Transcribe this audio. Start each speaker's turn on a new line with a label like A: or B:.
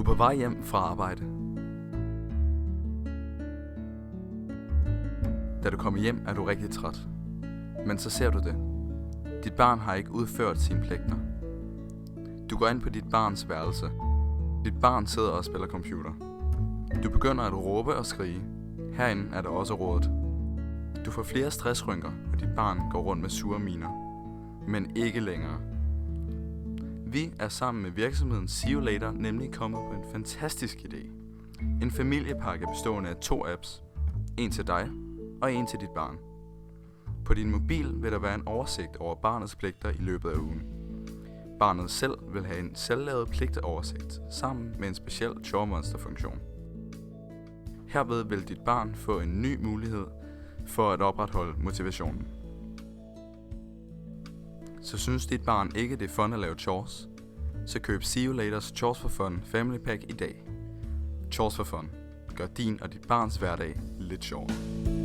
A: er på vej hjem fra arbejde. Da du kommer hjem, er du rigtig træt. Men så ser du det. Dit barn har ikke udført sine pligter. Du går ind på dit barns værelse. Dit barn sidder og spiller computer. Du begynder at råbe og skrige. Herinde er der også rådet. Du får flere stressrynker, og dit barn går rundt med sure miner. Men ikke længere. Vi er sammen med virksomheden See You Later nemlig kommet på en fantastisk idé. En familiepakke bestående af 2 apps. En til dig og en til dit barn. På din mobil vil der være en oversigt over barnets pligter i løbet af ugen. Barnet selv vil have en selvlavet pligteoversigt sammen med en speciel Chore Monster-funktion. Herved vil dit barn få en ny mulighed for at opretholde motivationen. Så synes dit barn ikke, det er fun at lave chores, så køb See You Laters Chores for Fun Family Pack i dag. Chores for Fun. Gør din og dit barns hverdag lidt sjovere.